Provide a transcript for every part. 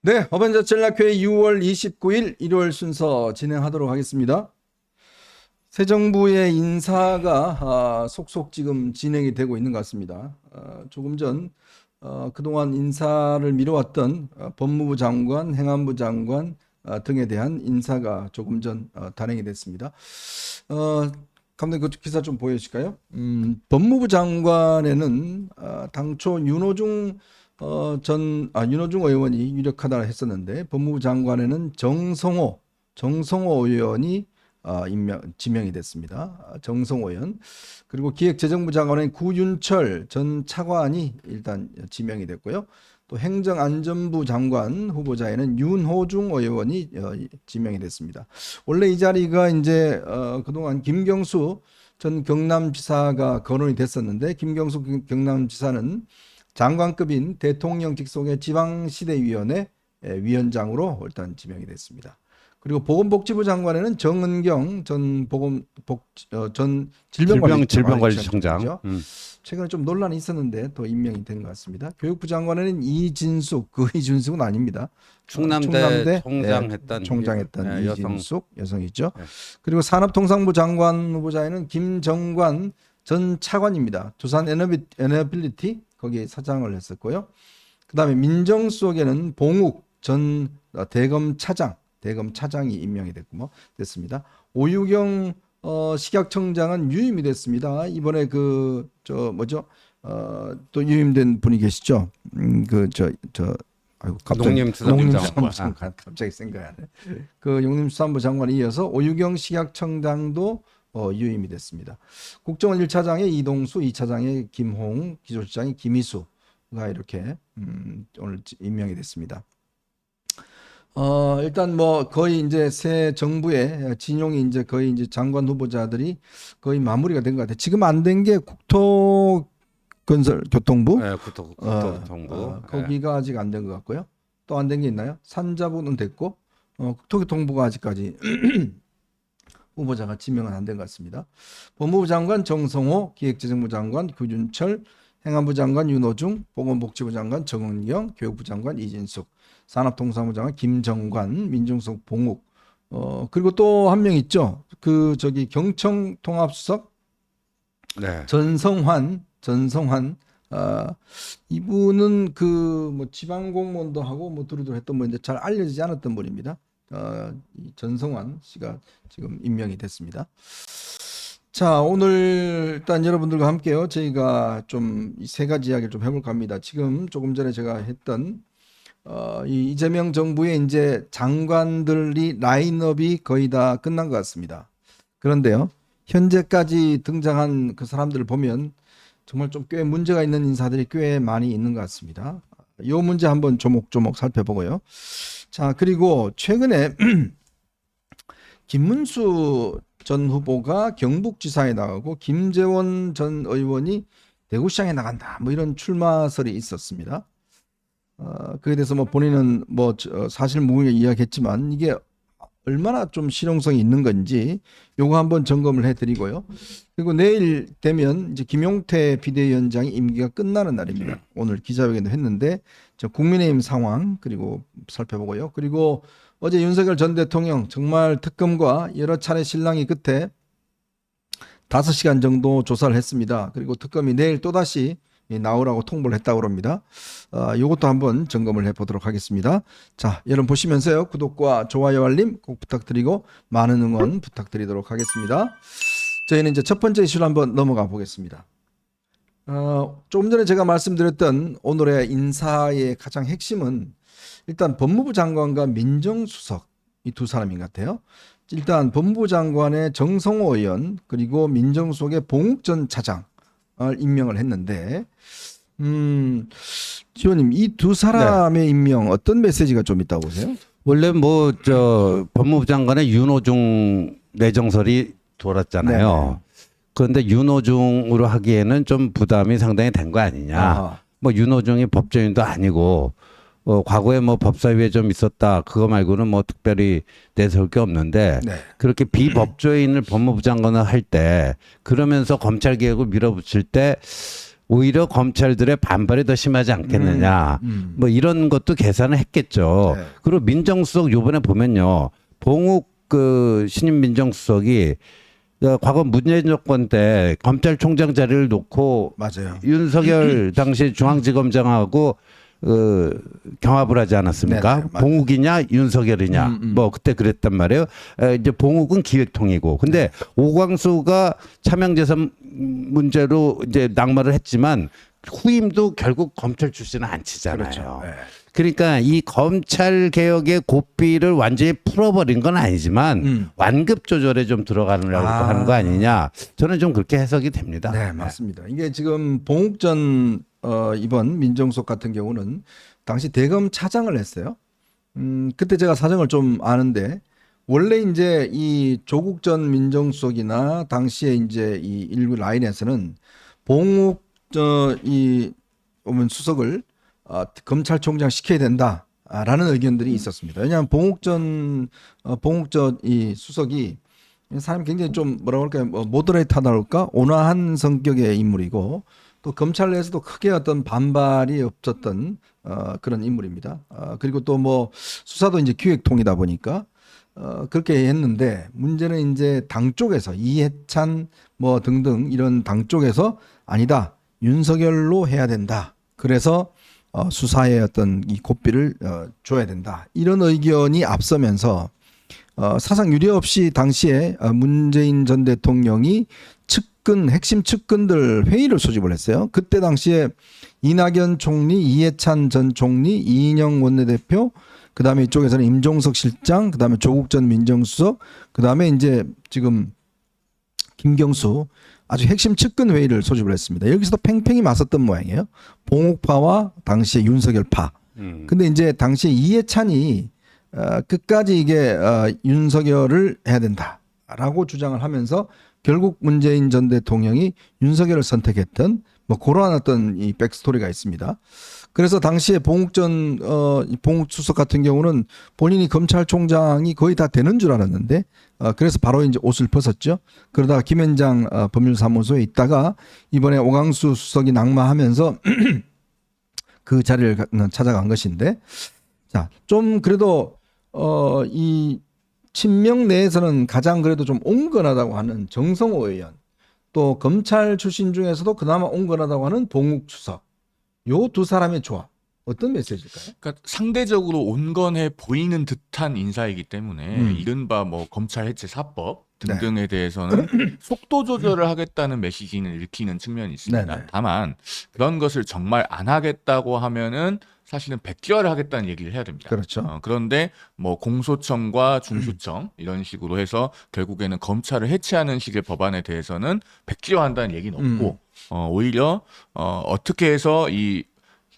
네, 어벤져스 전략회의 6월 29일 일요일 순서 진행하도록 하겠습니다. 새 정부의 인사가 속속 지금 진행이 되고 있는 것 같습니다. 조금 전 그동안 인사를 미뤄왔던 법무부 장관, 행안부 장관 등에 대한 인사가 조금 전 단행이 됐습니다. 감독님 그 기사 좀 보여주실까요? 법무부 장관에는 당초 윤호중 윤호중 의원이 유력하다 했었는데 법무부 장관에는 정성호 의원이 지명이 됐습니다. 정성호 의원. 그리고 기획재정부 장관인 구윤철 전 차관이 일단 지명이 됐고요. 또 행정안전부 장관 후보자에는 윤호중 의원이 지명이 됐습니다. 원래 이 자리가 이제 그동안 김경수 전 경남지사가 거론이 됐었는데 김경수 경남지사는 장관급인 대통령 직속의 지방시대위원회 위원장으로 일단 지명이 됐습니다. 그리고 보건복지부 장관에는 정은경 전 질병관리청장. 최근에 좀 논란이 있었는데 또 임명이 된 것 같습니다. 교육부 장관에는 이진숙, 그 이준숙은 아닙니다. 충남대 총장했던 이진숙 여성이죠. 네. 그리고 산업통상부 장관 후보자에는 김정관 전 차관입니다. 두산 에너빌리티 거기 사장을 했었고요. 그다음에 민정수석에는 봉욱 전 대검 차장이 임명이 됐습니다. 오유경 식약청장은 유임이 됐습니다. 이번에 또 유임된 분이 계시죠. 농림수산부 장관. 갑자기 생각이 안 나. 그 농림수산부 장관에 이어서 오유경 식약청장도 유임이 됐습니다. 국정원 1차장에 이동수, 2차장에 김홍, 기조실장에 김희수가 이렇게 오늘 임명이 됐습니다. 일단 뭐 거의 이제 새 정부의 진용이 이제 거의 이제 장관 후보자들이 거의 마무리가 된 것 같아요. 지금 안 된 게 국토건설교통부, 네, 국토교통부 거기가 아직 안 된 것 같고요. 또 안 된 게 있나요? 산자부는 됐고 국토교통부가 아직까지 후보자가 지명은 안 된 것 같습니다. 법무부 장관 정성호, 기획재정부 장관 구윤철, 행안부 장관 윤호중, 보건복지부 장관 정은경, 교육부 장관 이진숙, 산업통상부 장관 김정관, 민정수석 봉욱, 그리고 또 한 명 있죠. 경청 통합수석 네. 전성환, 이분은 뭐 지방 공무원도 하고 뭐 두루두루 했던 분인데 잘 알려지지 않았던 분입니다. 이 전성환 씨가 지금 임명이 됐습니다. 자, 오늘 일단 여러분들과 함께요. 저희가 좀 이 세 가지 이야기를 좀 해볼까 합니다. 지금 조금 전에 제가 했던 이 이재명 정부의 이제 장관들이 라인업이 거의 다 끝난 것 같습니다. 그런데요, 현재까지 등장한 그 사람들을 보면 정말 좀 꽤 문제가 있는 인사들이 꽤 많이 있는 것 같습니다. 이 문제 한번 조목조목 살펴보고요. 자, 그리고 최근에 김문수 전 후보가 경북지사에 나가고 김재원 전 의원이 대구시장에 나간다. 뭐 이런 출마설이 있었습니다. 그에 대해서 뭐 본인은 뭐 사실 무근에 이야기했지만 이게 얼마나 좀 실용성이 있는 건지 요거 한번 점검을 해드리고요. 그리고 내일 되면 이제 김용태 비대위원장이 임기가 끝나는 날입니다. 오늘 기자회견도 했는데 국민의힘 상황 그리고 살펴보고요. 그리고 어제 윤석열 전 대통령 정말 특검과 여러 차례 실랑이 끝에 5시간 정도 조사를 했습니다. 그리고 특검이 내일 또다시 나오라고 통보를 했다고 합니다. 이것도 한번 점검을 해보도록 하겠습니다. 자, 여러분 보시면서요. 구독과 좋아요, 알림 꼭 부탁드리고 많은 응원 부탁드리도록 하겠습니다. 저희는 이제 첫 번째 이슈로 한번 넘어가 보겠습니다. 조금 전에 제가 말씀드렸던 오늘의 인사의 가장 핵심은 일단 법무부 장관과 민정수석 이 두 사람인 것 같아요. 일단 법무부 장관의 정성호 의원 그리고 민정수석의 봉욱 전 차장을 임명을 했는데 지원님 이 두 사람의 임명 어떤 메시지가 좀 있다고 보세요? 원래 법무부 장관의 윤호중 내정설이 돌았잖아요. 네네. 그런데 윤호중으로 하기에는 좀 부담이 상당히 된 거 아니냐. 뭐 윤호중이 법조인도 아니고 과거에 뭐 법사위에 좀 있었다. 그거 말고는 뭐 특별히 내세울 게 없는데 네. 그렇게 비법조인을 법무부 장관을 할 때 그러면서 검찰개혁을 밀어붙일 때 오히려 검찰들의 반발이 더 심하지 않겠느냐. 뭐 이런 것도 계산을 했겠죠. 네. 그리고 민정수석 요번에 보면요. 봉욱 그 신임 민정수석이 과거 문재인 정권 때 검찰총장 자리를 놓고 맞아요. 윤석열 당시 중앙지검장하고 경합을 하지 않았습니까? 네네, 맞아요. 봉욱이냐 윤석열이냐 뭐 그때 그랬단 말이에요. 이제 봉욱은 기획통이고 근데 오광수가 차명재산 문제로 이제 낙마를 했지만 후임도 결국 검찰 출신은 안 치잖아요. 그렇죠. 네. 그러니까 이 검찰 개혁의 고삐를 완전히 풀어버린 건 아니지만 완급 조절에 좀 들어가려고 하는 거 아니냐. 저는 좀 그렇게 해석이 됩니다. 네, 맞습니다. 이게 지금 봉욱 전 이번 민정수석 같은 경우는 당시 대검 차장을 했어요. 그때 제가 사정을 좀 아는데 원래 이제 이 조국 전 민정수석이나 당시에 이제 이 일부 라인에서는 봉욱 이 오면 수석을 검찰총장 시켜야 된다라는 의견들이 있었습니다. 왜냐하면 봉욱 전 이 수석이 사람이 굉장히 좀 뭐라고 할까요? 모더레이트하다 할까? 온화한 성격의 인물이고 또 검찰 내에서도 크게 어떤 반발이 없었던 그런 인물입니다. 그리고 또 뭐 수사도 이제 기획통이다 보니까 그렇게 했는데 문제는 이제 당 쪽에서 이해찬 뭐 등등 이런 당 쪽에서 아니다. 윤석열로 해야 된다. 그래서 수사의 어떤 이 고삐를 줘야 된다. 이런 의견이 앞서면서 사상 유례 없이 당시에 문재인 전 대통령이 핵심 측근들 회의를 소집을 했어요. 그때 당시에 이낙연 총리, 이해찬 전 총리, 이인영 원내대표, 그다음에 이쪽에서는 임종석 실장, 그다음에 조국 전 민정수석, 그다음에 이제 지금 김경수 아주 핵심 측근 회의를 소집을 했습니다. 여기서도 팽팽히 맞섰던 모양이에요. 봉욱파와 당시의 윤석열파. 근데 이제 당시에 이해찬이 끝까지 이게 윤석열을 해야 된다라고 주장을 하면서 결국 문재인 전 대통령이 윤석열을 선택했던 뭐 그러한 어떤 이 백스토리가 있습니다. 그래서 당시에 봉욱 수석 같은 경우는 본인이 검찰총장이 거의 다 되는 줄 알았는데 그래서 바로 이제 옷을 벗었죠. 그러다가 김현장 법률사무소에 있다가 이번에 오광수 수석이 낙마하면서 그 자리를 찾아간 것인데 자, 좀 그래도 이 친명 내에서는 가장 그래도 좀 온건하다고 하는 정성호 의원 또 검찰 출신 중에서도 그나마 온건하다고 하는 봉욱 수석 요 두 사람의 조합 어떤 메시지일까요? 그러니까 상대적으로 온건해 보이는 듯한 인사이기 때문에 이른바 뭐 검찰 해체 사법 등등에 대해서는 속도 조절을 하겠다는 메시지는 읽히는 측면이 있습니다. 네네. 다만 그런 것을 정말 안 하겠다고 하면은 사실은 백지화를 하겠다는 얘기를 해야 됩니다. 그렇죠. 그런데 뭐 공소청과 중수청 이런 식으로 해서 결국에는 검찰을 해체하는 식의 법안에 대해서는 백지화한다는 얘기는 없고 오히려 어떻게 해서 이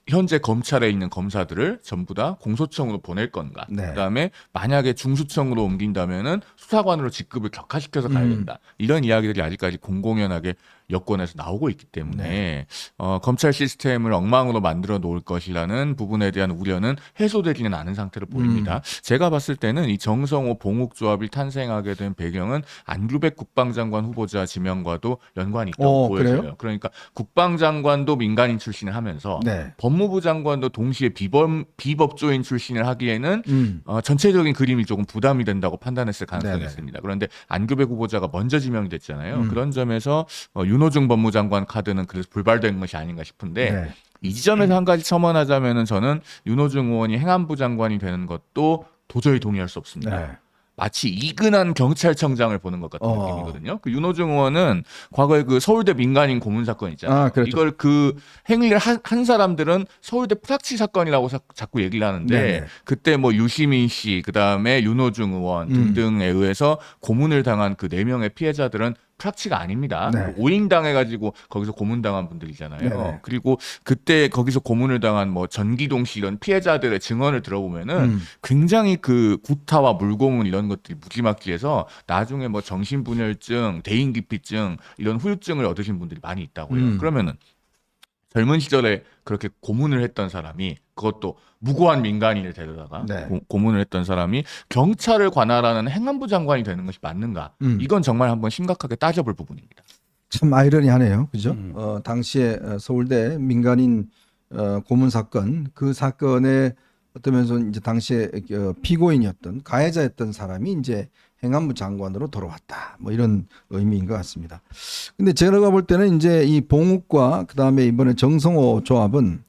현재 검찰에 있는 검사들을 전부 다 공소청으로 보낼 건가. 네. 그다음에 만약에 중수청으로 옮긴다면은 수사관으로 직급을 격화시켜서 가야 된다. 이런 이야기들이 아직까지 공공연하게 여권에서 나오고 있기 때문에 검찰 시스템을 엉망으로 만들어 놓을 것이라는 부분에 대한 우려는 해소되지는 않은 상태로 보입니다. 제가 봤을 때는 이 정성호 봉욱 조합이 탄생하게 된 배경은 안규백 국방장관 후보자 지명과도 연관이 있다고 보여져요. 그래요? 그러니까 국방장관도 민간인 출신을 하면서 네. 법무부 장관도 동시에 비법조인 출신을 하기에는 전체적인 그림이 조금 부담이 된다고 판단했을 가능성이 네네. 있습니다. 그런데 안규백 후보자가 먼저 지명이 됐잖아요. 그런 점에서 윤호중 법무장관 카드는 그래서 불발된 것이 아닌가 싶은데 네. 이 지점에서 한 가지 첨언하자면은 저는 윤호중 의원이 행안부 장관이 되는 것도 도저히 동의할 수 없습니다. 네. 마치 이근한 경찰청장을 보는 것 같은 느낌이거든요. 그 윤호중 의원은 과거에 그 서울대 민간인 고문 사건 있잖아요. 그렇죠. 이걸 그 행위를 한 사람들은 서울대 프락치 사건이라고 자꾸 얘기를 하는데 네네. 그때 뭐 유시민 씨, 그다음에 윤호중 의원 등등에 의해서 고문을 당한 그 4명의 피해자들은 프락치가 아닙니다. 네. 오인 당해가지고 거기서 고문당한 분들이잖아요. 네네. 그리고 그때 거기서 고문을 당한 뭐 전기동 씨 이런 피해자들의 증언을 들어보면은 굉장히 그 구타와 물고문 이런 것들이 무지막지해서 나중에 뭐 정신분열증, 대인기피증 이런 후유증을 얻으신 분들이 많이 있다고요. 그러면은 젊은 시절에 그렇게 고문을 했던 사람이 그것도 무고한 민간인을 데려다가 네. 고문을 했던 사람이 경찰을 관할하는 행안부 장관이 되는 것이 맞는가? 이건 정말 한번 심각하게 따져볼 부분입니다. 참 아이러니하네요. 그죠? 당시에 서울대 민간인 고문 사건, 그 사건에 어떤 면에서 이제 당시에 피고인이었던 가해자였던 사람이 이제 행안부 장관으로 돌아왔다. 뭐 이런 의미인 것 같습니다. 근데 제가 볼 때는 이제 이 봉욱과 그다음에 이번에 정성호 조합은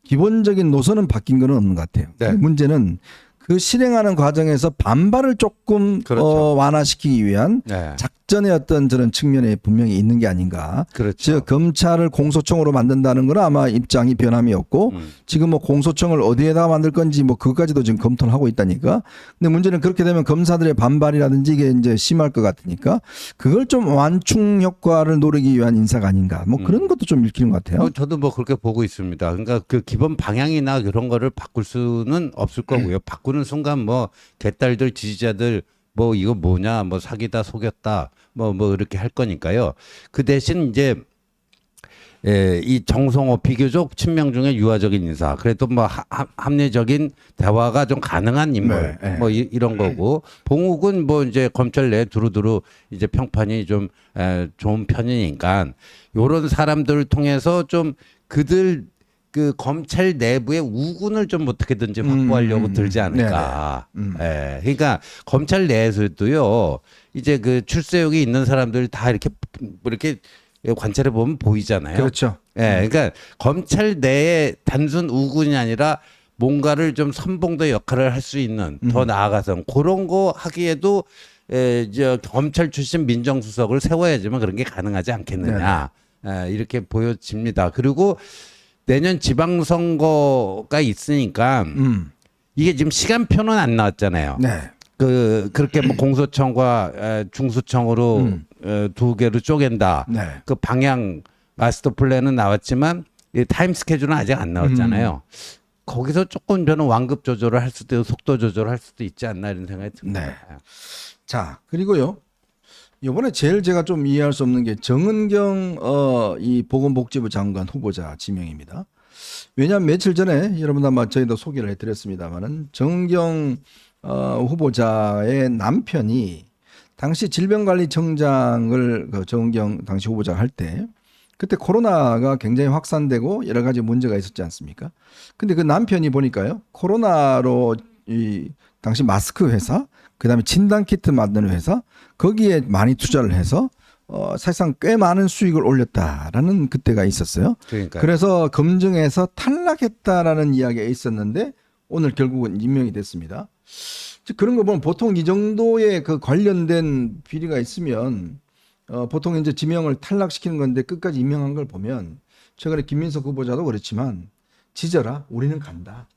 기본적인 노선은 바뀐 건 없는 것 같아요. 네. 문제는 그 실행하는 과정에서 반발을 조금 그렇죠. 완화시키기 위한 네. 작전의 어떤 저런 측면에 분명히 있는 게 아닌가. 그렇죠. 즉 검찰을 공소청으로 만든다는 건 아마 입장이 변함이 없고 지금 뭐 공소청을 어디에다 만들 건지 뭐 그것까지도 지금 검토를 하고 있다니까. 근데 문제는 그렇게 되면 검사들의 반발이라든지 이게 이제 심할 것 같으니까 그걸 좀 완충 효과를 노리기 위한 인사가 아닌가. 뭐 그런 것도 좀 읽히는 것 같아요. 저도 뭐 그렇게 보고 있습니다. 그러니까 그 기본 방향이나 그런 거를 바꿀 수는 없을 거고요. 바꾸는 순간 뭐 개딸들 지지자들 뭐 이거 뭐냐 뭐 사기다 속였다 뭐 이렇게 할 거니까요. 그 대신 이제 이 정성호 비교적 친명 중에 유화적인 인사 그래도 뭐 합리적인 대화가 좀 가능한 인물 네, 네. 뭐 이런 거고 봉욱은 뭐 이제 검찰 내 두루두루 이제 평판이 좀 좋은 편이니까 요런 사람들을 통해서 좀 그들 그 검찰 내부의 우군을 좀 어떻게든지 확보하려고 들지 않을까. 예. 그러니까 검찰 내에서도요. 이제 그 출세욕이 있는 사람들 다 이렇게 관찰해 보면 보이잖아요. 그렇죠. 예. 그러니까 검찰 내에 단순 우군이 아니라 뭔가를 좀 선봉도 역할을 할 수 있는 더 나아가서 그런 거 하기에도 이제 검찰 출신 민정수석을 세워야지만 그런 게 가능하지 않겠느냐. 이렇게 보여집니다. 그리고 내년 지방선거가 있으니까 이게 지금 시간표는 안 나왔잖아요. 네. 그렇게 뭐 공소청과 중수청으로 두 개로 쪼갠다. 네. 그 방향 마스터 플랜은 나왔지만 이 타임 스케줄은 아직 안 나왔잖아요. 거기서 조금 저는 완급 조절을 할 수도 속도 조절을 할 수도 있지 않나 이런 생각이 듭니다. 네. 자, 그리고요. 이번에 제일 제가 좀 이해할 수 없는 게 정은경 이 보건복지부 장관 후보자 지명입니다. 왜냐하면 며칠 전에 여러분 아마 저희도 소개를 해드렸습니다만은 정은경 후보자의 남편이 당시 질병관리청장을 그 정은경 당시 후보자가 할 때 그때 코로나가 굉장히 확산되고 여러 가지 문제가 있었지 않습니까? 근데 그 남편이 보니까요 코로나로 이 당시 마스크 회사 그다음에 진단키트 만드는 회사 거기에 많이 투자를 해서 사실상 꽤 많은 수익을 올렸다라는 그때가 있었어요. 그러니까요. 그래서 검증에서 탈락했다라는 이야기가 있었는데 오늘 결국은 임명이 됐습니다. 즉 그런 거 보면 보통 이 정도의 그 관련된 비리가 있으면 보통 이제 지명을 탈락시키는 건데 끝까지 임명한 걸 보면 최근에 김민석 후보자도 그렇지만 지져라 우리는 간다.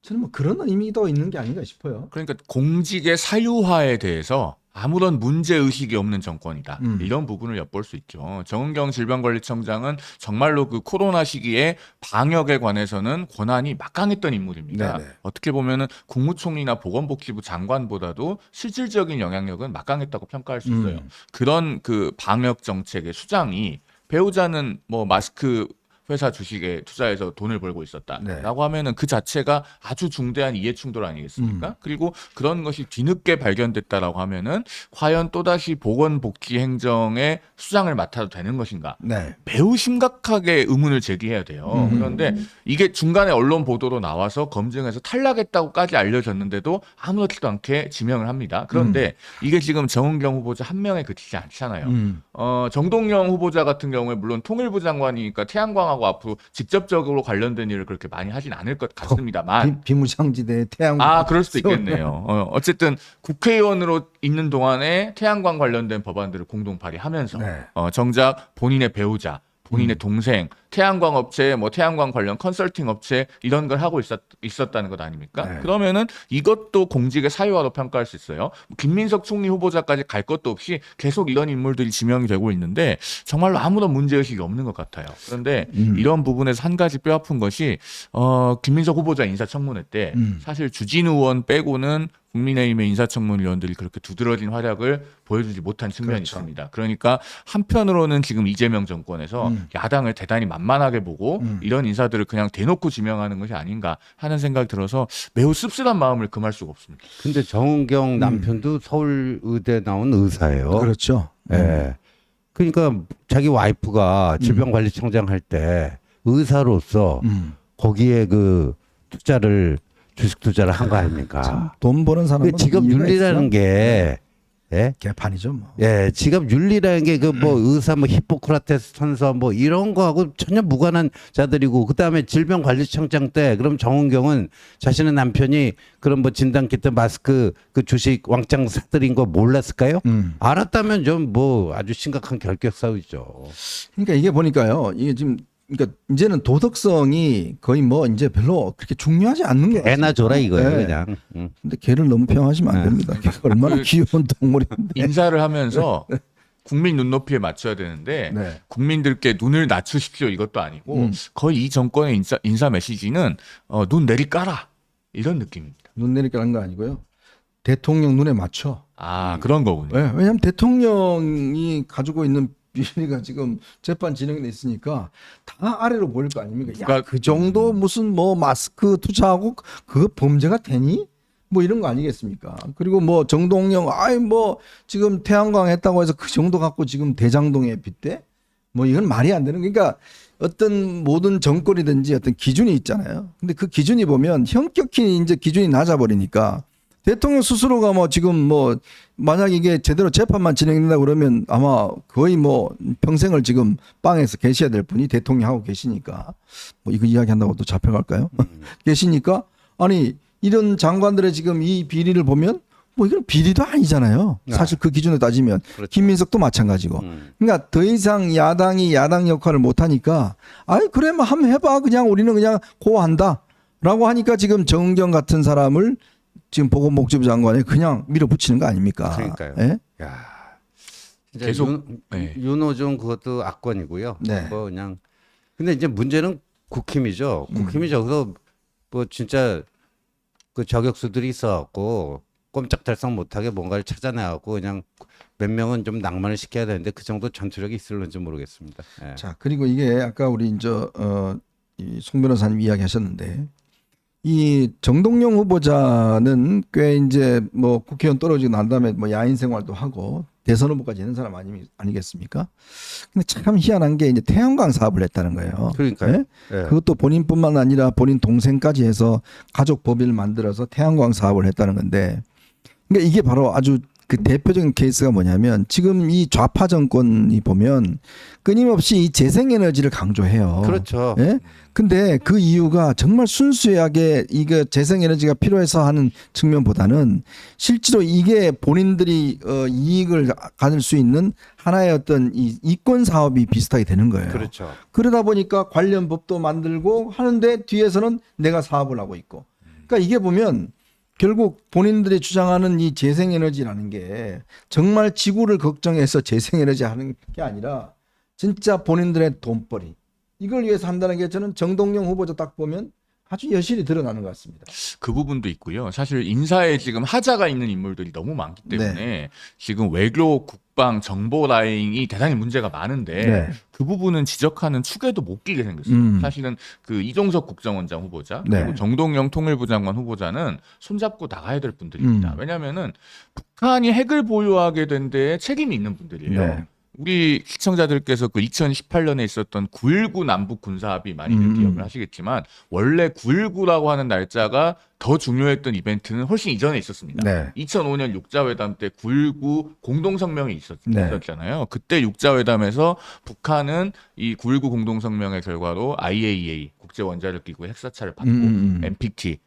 저는 뭐 그런 의미도 있는 게 아닌가 싶어요. 그러니까 공직의 사유화에 대해서 아무런 문제의식이 없는 정권이다. 이런 부분을 엿볼 수 있죠. 정은경 질병관리청장은 정말로 그 코로나 시기에 방역에 관해서는 권한이 막강했던 인물입니다. 네네. 어떻게 보면은 국무총리나 보건복지부 장관보다도 실질적인 영향력은 막강했다고 평가할 수 있어요. 그런 그 방역 정책의 수장이 배우자는 뭐 마스크 회사 주식에 투자해서 돈을 벌고 있었다라고 하면은 그 자체가 아주 중대한 이해충돌 아니겠습니까? 그리고 그런 것이 뒤늦게 발견됐다라고 하면은 과연 또다시 보건복지행정의 수장을 맡아도 되는 것인가? 네. 매우 심각하게 의문을 제기해야 돼요. 그런데 이게 중간에 언론 보도로 나와서 검증해서 탈락했다고까지 알려졌는데도 아무렇지도 않게 지명을 합니다. 그런데 이게 지금 정은경 후보자 한 명에 그치지 않잖아요. 정동영 후보자 같은 경우에 물론 통일부 장관이니까 태양광하고 앞으로 직접적으로 관련된 일을 그렇게 많이 하진 않을 것 같습니다만 비무장지대 태양광. 그럴 수도 있겠네요. 어쨌든 국회의원으로 있는 동안에 태양광 관련된 법안들을 공동 발의하면서 네. 정작 본인의 배우자, 본인의 동생, 태양광 업체, 뭐 태양광 관련 컨설팅 업체 이런 걸 하고 있었다는 것 아닙니까? 네. 그러면은 이것도 공직의 사유화로 평가할 수 있어요. 김민석 총리 후보자까지 갈 것도 없이 계속 이런 인물들이 지명이 되고 있는데 정말로 아무런 문제의식이 없는 것 같아요. 그런데 이런 부분에서 한 가지 뼈아픈 것이 김민석 후보자 인사청문회 때 사실 주진우 의원 빼고는 국민의힘의 인사청문 위원들이 그렇게 두드러진 활약을 보여주지 못한 측면이 그렇죠. 있습니다. 그러니까 한편으로는 지금 이재명 정권에서 야당을 대단히 만만하게 보고 이런 인사들을 그냥 대놓고 지명하는 것이 아닌가 하는 생각이 들어서 매우 씁쓸한 마음을 금할 수가 없습니다. 근데 정은경 남편도 서울의대 나온 의사예요. 그렇죠. 예. 그러니까 자기 와이프가 질병관리청장 할 때 의사로서 거기에 그 투자를 주식 투자를 한 거 아닙니까? 돈 버는 사람은 그 직업 이유가 윤리라는 있어. 게 예? 개판이죠 뭐. 예, 직업 윤리라는 게 그 뭐 의사 뭐 히포크라테스 선서 뭐 이런 거하고 전혀 무관한 자들이고 그다음에 질병관리청장 때 그럼 정은경은 자신의 남편이 그런 뭐 진단키트 마스크 그 주식 왕창 사들인 거 몰랐을까요? 알았다면 좀 뭐 아주 심각한 결격사유죠. 그러니까 이게 보니까요. 이게 지금 그러니까 이제는 도덕성이 거의 뭐 이제 별로 그렇게 중요하지 않는 거 같아요. 애나 줘라 이거예요, 네. 그냥. 근데 개를 너무 평하시면 안 됩니다. 개가 얼마나 그 귀여운 동물인데. 인사를 하면서 국민 눈높이에 맞춰야 되는데 네. 국민들께 눈을 낮추십시오 이것도 아니고 거의 이 정권의 인사 메시지는 눈 내리 까라 이런 느낌입니다. 눈 내리까는 거 아니고요. 대통령 눈에 맞춰. 아 그런 거군요. 네, 왜냐하면 대통령이 가지고 있는 비리가 지금 재판 진행돼 있으니까 다 아래로 보일 거 아닙니까? 야, 그러니까 그 정도 무슨 뭐 마스크 투자하고 그거 범죄가 되니? 뭐 이런 거 아니겠습니까? 그리고 뭐 정동영, 아이 뭐 지금 태양광 했다고 해서 그 정도 갖고 지금 대장동에 빗대? 뭐 이건 말이 안 되는. 그러니까 어떤 모든 정권이든지 어떤 기준이 있잖아요. 근데 그 기준이 보면 현격히 이제 기준이 낮아버리니까 대통령 스스로가 뭐 지금 뭐 만약 이게 제대로 재판만 진행된다 그러면 아마 거의 뭐 평생을 지금 빵에서 계셔야 될 분이 대통령하고 계시니까 뭐 이거 이야기한다고 또 잡혀갈까요? 계시니까 아니 이런 장관들의 지금 이 비리를 보면 뭐 이건 비리도 아니잖아요. 사실 그 기준으로 따지면 그렇죠. 김민석도 마찬가지고. 그러니까 더 이상 야당이 야당 역할을 못 하니까 아이 그래 뭐 한번 해봐 그냥 우리는 그냥 고한다라고 하니까 지금 정은경 같은 사람을 지금 보건복지부 장관에 그냥 밀어붙이는 거 아닙니까? 그러니까요. 예? 야, 진짜 계속, 네. 윤호중 그것도 악권이고요. 네. 뭐 그냥 근데 이제 문제는 국힘이죠. 국힘이 저기서 뭐 진짜 그 저격수들이 있어갖고 꼼짝달싹 못하게 뭔가를 찾아내갖고 그냥 몇 명은 좀 낭만을 시켜야 되는데 그 정도 전투력이 있을런지 모르겠습니다. 예. 자 그리고 이게 아까 우리 이제 이송 변호사님 이야기하셨는데 이 정동영 후보자는 꽤 이제 뭐 국회의원 떨어지고 난 다음에 뭐 야인 생활도 하고 대선 후보까지 있는 사람 아니겠습니까? 근데 참 희한한 게 이제 태양광 사업을 했다는 거예요. 그러니까요. 예? 예. 그것도 본인뿐만 아니라 본인 동생까지 해서 가족 법인을 만들어서 태양광 사업을 했다는 건데, 그러니까 이게 바로 아주 그 대표적인 케이스가 뭐냐면 지금 이 좌파 정권이 보면 끊임없이 이 재생에너지를 강조해요. 그렇죠. 예? 근데 그 이유가 정말 순수하게 이게 재생에너지가 필요해서 하는 측면보다는 실제로 이게 본인들이 이익을 가질 수 있는 하나의 어떤 이 이권 사업이 비슷하게 되는 거예요. 그렇죠. 그러다 보니까 관련 법도 만들고 하는데 뒤에서는 내가 사업을 하고 있고. 그러니까 이게 보면 결국 본인들이 주장하는 이 재생에너지라는 게 정말 지구를 걱정해서 재생에너지 하는 게 아니라 진짜 본인들의 돈벌이 이걸 위해서 한다는 게 저는 정동영 후보자 딱 보면 아주 여실히 드러나는 것 같습니다. 그 부분도 있고요. 사실 인사에 지금 하자가 있는 인물들이 너무 많기 때문에 지금 외교, 국방, 정보 라인이 대단히 문제가 많은데 네. 그 부분은 지적하는 축에도 못 끼게 생겼어요. 사실은 그 이종석 국정원장 후보자 그리고 네. 정동영 통일부 장관 후보자는 손잡고 나가야 될 분들입니다. 왜냐하면은 북한이 핵을 보유하게 된 데에 책임이 있는 분들이에요. 네. 우리 시청자들께서 그 2018년에 있었던 9.19 남북 군사합의 많이들 기억을 하시겠지만 원래 9.19라고 하는 날짜가 더 중요했던 이벤트는 훨씬 이전에 있었습니다. 네. 2005년 육자회담 때 9.19 공동성명이 네. 있었잖아요. 그때 육자회담에서 북한은 이 9.19 공동성명의 결과로 IAEA 국제원자력기구의 핵사찰을 받고 NPT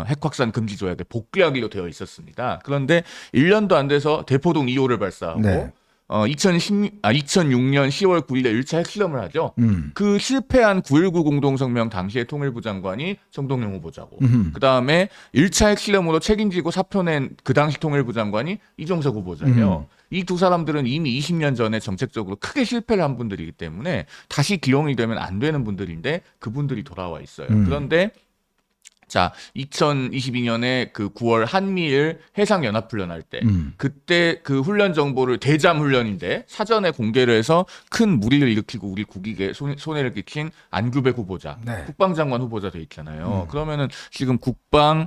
핵 확산 금지 조약에 복귀하기로 되어 있었습니다. 그런데 1년도 안 돼서 대포동 2호를 발사하고 네. 2006년 10월 9일에 1차 핵실험을 하죠. 그 실패한 9.19 공동성명 당시의 통일부 장관이 정동영 후보자고 그 다음에 1차 핵실험으로 책임지고 사표낸 그 당시 통일부 장관이 이종석 후보자예요. 이 두 사람들은 이미 20년 전에 정책적으로 크게 실패를 한 분들이기 때문에 다시 기용이 되면 안 되는 분들인데 그분들이 돌아와 있어요. 그런데 자, 2022년에 그 9월 한미일 해상연합훈련 할 때, 그때 그 훈련 정보를 대잠 훈련인데 사전에 공개를 해서 큰 무리를 일으키고 우리 국익에 손해를 끼친 안규백 후보자, 네. 국방장관 후보자 돼 있잖아요. 그러면은 지금 국방,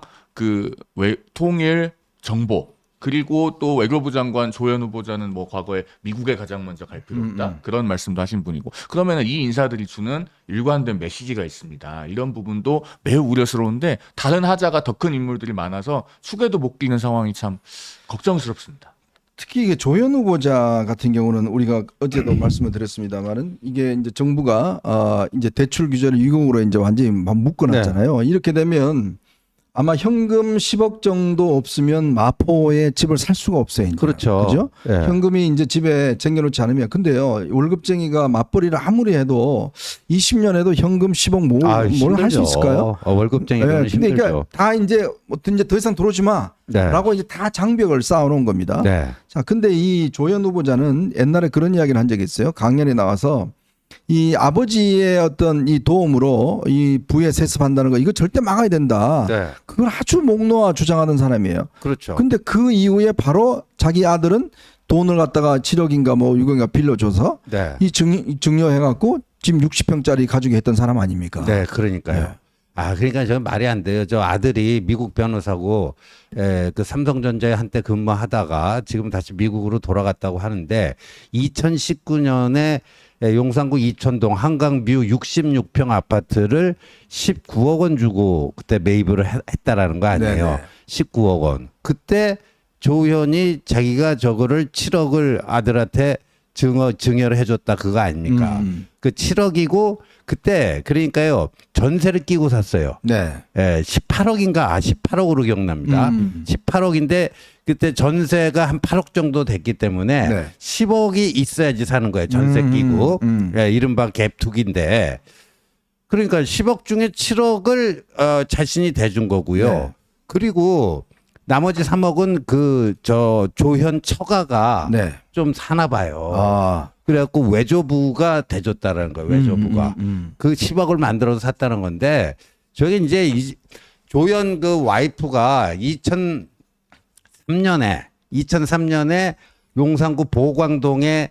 통일, 정보, 그리고 또 외교부 장관 조현 후보자는 뭐 과거에 미국에 가장 먼저 갈 필요 없다. 그런 말씀도 하신 분이고. 그러면 이 인사들이 주는 일관된 메시지가 있습니다. 이런 부분도 매우 우려스러운데 다른 하자가 더 큰 인물들이 많아서 축에도 못 끼는 상황이 참 걱정스럽습니다. 특히 이게 조현 후보자 같은 경우는 우리가 어제도 말씀을 드렸습니다만은 이게 이제 정부가 이제 대출 규제를 2공으로 이제 완전히 막 묶어놨잖아요. 이렇게 되면 아마 현금 10억 정도 없으면 마포에 집을 살 수가 없어요. 이제. 그렇죠. 그죠? 예. 현금이 이제 집에 쟁여놓지 않으면. 근데요, 월급쟁이가 맞벌이를 아무리 해도 20년에도 현금 10억 뭘 할 수 있을까요? 월급쟁이들은 근데 힘들죠. 그러니까 다 이제 더 이상 들어오지 마. 네. 라고 이제 다 장벽을 쌓아놓은 겁니다. 네. 자, 근데 이 조현 후보자는 옛날에 그런 이야기를 한 적이 있어요. 강연에 나와서 이 아버지의 어떤 이 도움으로 이 부에 세습한다는 거 이거 절대 막아야 된다. 네. 그걸 아주 목 놓아 주장하던 사람이에요. 그렇죠. 근데 그 이후에 바로 자기 아들은 돈을 갖다가 7억인가 뭐 6억인가 빌려줘서 네. 이 증여해갖고 지금 60평짜리 가지게 했던 사람 아닙니까? 네, 그러니까요. 네. 그러니까 저 말이 안 돼요. 저 아들이 미국 변호사고, 그 삼성전자에 한때 근무하다가 지금 다시 미국으로 돌아갔다고 하는데, 2019년에 용산구 이천동 한강뷰 66평 아파트를 19억 원 주고 그때 매입을 했다라는 거 아니에요. 네네. 19억 원. 그때 조현이 자기가 저거를 7억을 아들한테 증여를 해줬다 그거 아닙니까? 그 7억이고 그때 그러니까요 전세를 끼고 샀어요. 네. 예, 18억인가 18억으로 기억납니다. 18억인데 그때 전세가 한 8억 정도 됐기 때문에 네. 10억이 있어야지 사는 거예요. 전세 끼고 예, 이른바 갭투기인데 그러니까 10억 중에 7억을 자신이 대준 거고요. 네. 그리고 나머지 3억은 그 저 조현 처가가 네. 좀 사나 봐요. 아. 그래갖고 외조부가 대줬다라는 거예요. 외조부가 그 10억을 만들어서 샀다는 건데 저게 이제 조현 그 와이프가 2003년에 용산구 보광동에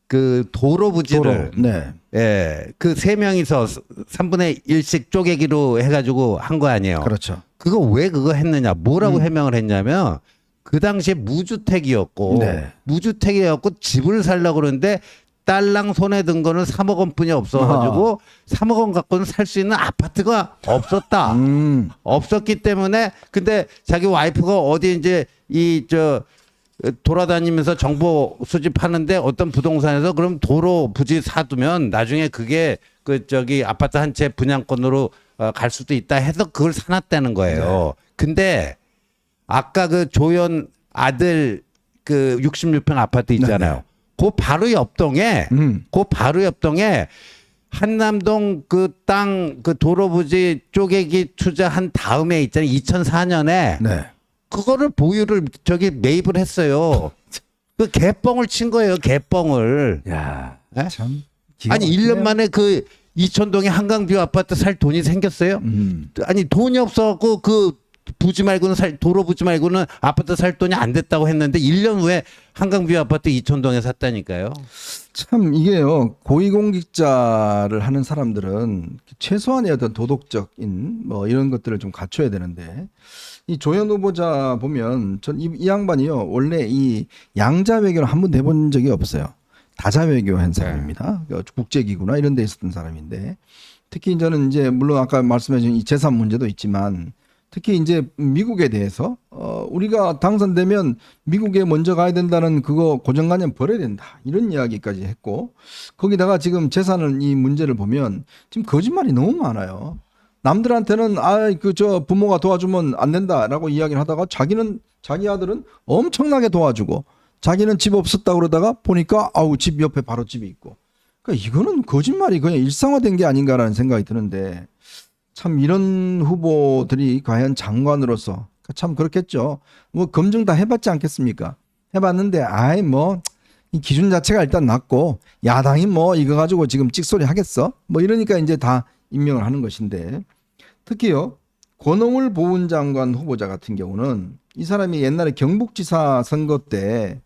그 도로 부지를 네. 예, 그 세 명이서 3분의 1씩 쪼개기로 해가지고 한 거 아니에요. 그렇죠. 그거 왜 그거 했느냐? 뭐라고 해명을 했냐면 그 당시에 무주택이었고 네. 무주택이었고 집을 살려고 그러는데 딸랑 손에 든 거는 3억 원뿐이 없어가지고 3억 원 갖고는 살 수 있는 아파트가 없었다. 없었기 때문에 근데 자기 와이프가 어디 이제 돌아다니면서 정보 수집하는데 어떤 부동산에서 그럼 도로 부지 사두면 나중에 그게 아파트 한 채 분양권으로 갈 수도 있다 해서 그걸 사놨다는 거예요. 근데 아까 그 조현 아들 그 66평 아파트 있잖아요. 그 바로 옆동에 한남동 그 땅 그 도로 부지 쪼개기 투자한 다음에 있잖아요. 2004년에 네. 그거를 보유를 매입을 했어요. 그 개뻥을 친 거예요. 개뻥을. 야, 네? 참. 아니 1년 만에 그 이천동에 한강뷰 아파트 살 돈이 생겼어요? 아니 돈이 없어갖고 그 부지 말고는 도로 부지 말고는 아파트 살 돈이 안 됐다고 했는데 1년 후에 한강뷰 아파트 이천동에 샀다니까요. 참 이게요 고위공직자를 하는 사람들은 최소한의 어떤 도덕적인 뭐 이런 것들을 좀 갖춰야 되는데 이 조현 후보자 보면 전 이 양반이요 원래 이 양자 외교를 한 번도 해본 적이 없어요. 다자 외교 한 사람입니다. 국제기구나 이런 데 있었던 사람인데 특히 저는 이제 물론 아까 말씀해주신 이 재산 문제도 있지만 특히 이제 미국에 대해서 우리가 당선되면 미국에 먼저 가야 된다는 그거 고정관념 버려야 된다 이런 이야기까지 했고 거기다가 지금 재산을 이 문제를 보면 지금 거짓말이 너무 많아요. 남들한테는 저 부모가 도와주면 안 된다라고 이야기를 하다가 자기 아들은 엄청나게 도와주고 자기는 집 없었다 그러다가 보니까 집 옆에 바로 집이 있고 그러니까 이거는 거짓말이 그냥 일상화된 게 아닌가라는 생각이 드는데 참 이런 후보들이 과연 장관으로서 참 그렇겠죠. 뭐 검증 다 해봤지 않겠습니까? 해봤는데 이 기준 자체가 일단 낮고 야당이 뭐 이거 가지고 지금 찍소리 하겠어? 뭐 이러니까 이제 다 임명을 하는 것인데 특히요 권오물 보훈장관 후보자 같은 경우는 이 사람이 옛날에 경북지사 선거 때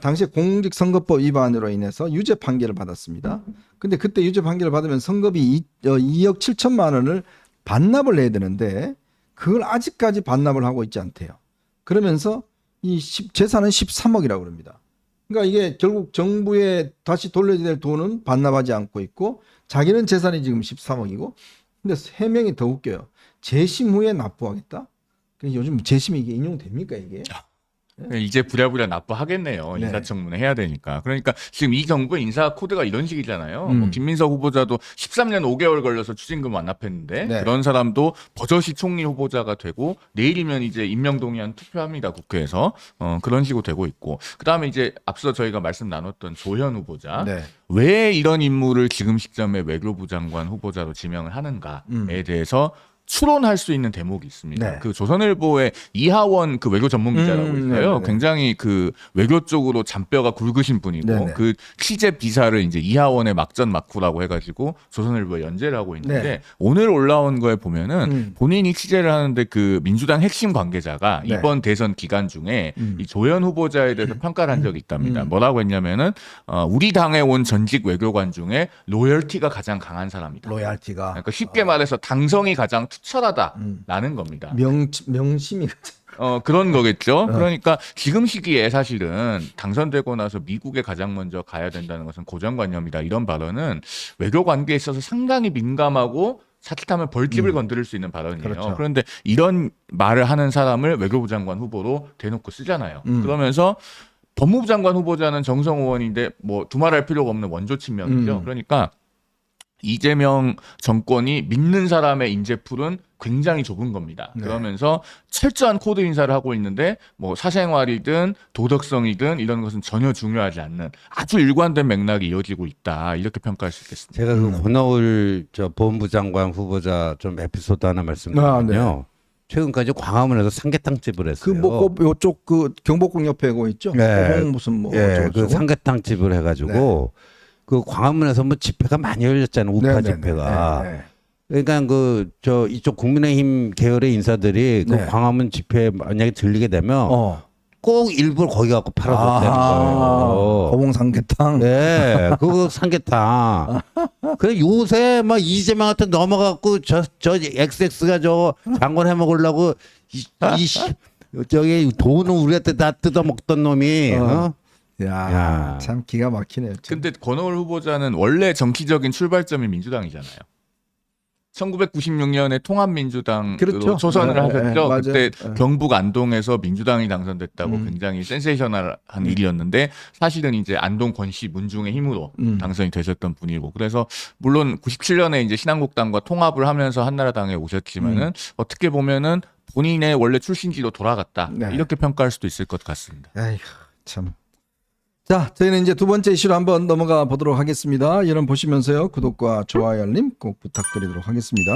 당시에 공직선거법 위반으로 인해서 유죄 판결을 받았습니다. 근데 그때 유죄 판결을 받으면 선거비 2억 7천만 원을 반납을 해야 되는데 그걸 아직까지 반납을 하고 있지 않대요. 그러면서 재산은 13억이라고 그럽니다. 그러니까 이게 결국 정부에 다시 돌려야 될 돈은 반납하지 않고 있고 자기는 재산이 지금 13억이고 근데 3명이 더 웃겨요. 재심 후에 납부하겠다? 요즘 재심이 이게 인용됩니까 이게? 이제 부랴부랴 납부하겠네요. 네. 인사청문회 해야 되니까. 그러니까 지금 이 정부의 인사 코드가 이런 식이잖아요. 음. 뭐 김민석 후보자도 13년 5개월 걸려서 추징금 완납했는데 네. 그런 사람도 버젓이 총리 후보자가 되고 내일이면 이제 임명동의안 투표합니다. 국회에서. 그런 식으로 되고 있고. 그다음에 이제 앞서 저희가 말씀 나눴던 조현 후보자. 네. 왜 이런 인물을 지금 시점에 외교부 장관 후보자로 지명을 하는가에 대해서 추론할 수 있는 대목이 있습니다. 네. 그 조선일보의 이하원 그 외교 전문 기자라고 있어요. 네네네. 굉장히 그 외교 쪽으로 잔뼈가 굵으신 분이고 네네. 그 취재 비사를 이제 이하원의 막전 막후라고 해가지고 조선일보에 연재를 하고 있는데 네. 오늘 올라온 거에 보면은 본인이 취재를 하는데 그 민주당 핵심 관계자가 네. 이번 대선 기간 중에 이 조현 후보자에 대해서 평가를 한 적이 있답니다. 뭐라고 했냐면은 우리 당에 온 전직 외교관 중에 로열티가 가장 강한 사람이다. 로얄티가 그러니까 쉽게 말해서 당성이 가장 투철하다라는 겁니다. 명심이 그런 거겠죠. 그러니까 지금 시기에 사실은 당선되고 나서 미국에 가장 먼저 가야 된다는 것은 고정관념이다. 이런 발언은 외교 관계에 있어서 상당히 민감하고 자칫하면 벌집을 건드릴 수 있는 발언이에요. 그렇죠. 그런데 이런 말을 하는 사람을 외교부 장관 후보로 대놓고 쓰잖아요. 그러면서 법무부 장관 후보자는 정성 의원인데 뭐 두말할 필요가 없는 원조 친명이죠. 그러니까 이재명 정권이 믿는 사람의 인재풀은 굉장히 좁은 겁니다. 네. 그러면서 철저한 코드 인사를 하고 있는데 뭐 사생활이든 도덕성이든 이런 것은 전혀 중요하지 않는 아주 일관된 맥락이 이어지고 있다. 이렇게 평가할 수 있겠습니다. 제가 그 권오을 저 보훈부 장관 후보자 좀 에피소드 하나 말씀드리면요. 최근까지 광화문에서 삼계탕집을 했어요. 그 요쪽 그 경복궁 옆에 고 있죠. 네. 무슨 뭐 예, 어쩌고저쩌고. 그 삼계탕집을 해가지고 그 광화문에서 뭐 집회가 많이 열렸잖아요. 우파 네네네. 집회가. 네, 네. 그러니까 그 저 이쪽 국민의힘 계열의 인사들이 그 네. 광화문 집회에 만약에 들리게 되면 꼭 일부러 거기 갖고 팔아줬다는 거예요. 거봉삼계탕. 네, 그 삼계탕. 그래 요새 막 이재명한테 넘어갖고 저 XX가 저 장관 해 먹으려고 저기 돈은 우리한테 다 뜯어 먹던 놈이. 야. 참 기가 막히네요. 참. 근데 권오을 후보자는 원래 정치적인 출발점이 민주당이잖아요. 1996년에 통합민주당으로 그렇죠. 초선을 네, 하셨죠. 네, 맞아요. 그때 네. 경북 안동에서 민주당이 당선됐다고 굉장히 센세이셔널한 일이었는데 사실은 이제 안동 권씨 문중의 힘으로 당선이 되셨던 분이고 그래서 물론 97년에 이제 신한국당과 통합을 하면서 한나라당에 오셨지만은 어떻게 보면은 본인의 원래 출신지로 돌아갔다 네. 이렇게 평가할 수도 있을 것 같습니다. 에휴, 참. 자, 저희는 이제 두 번째 이슈로 한번 넘어가 보도록 하겠습니다. 여러분 보시면서요. 구독과 좋아요 알림 꼭 부탁드리도록 하겠습니다.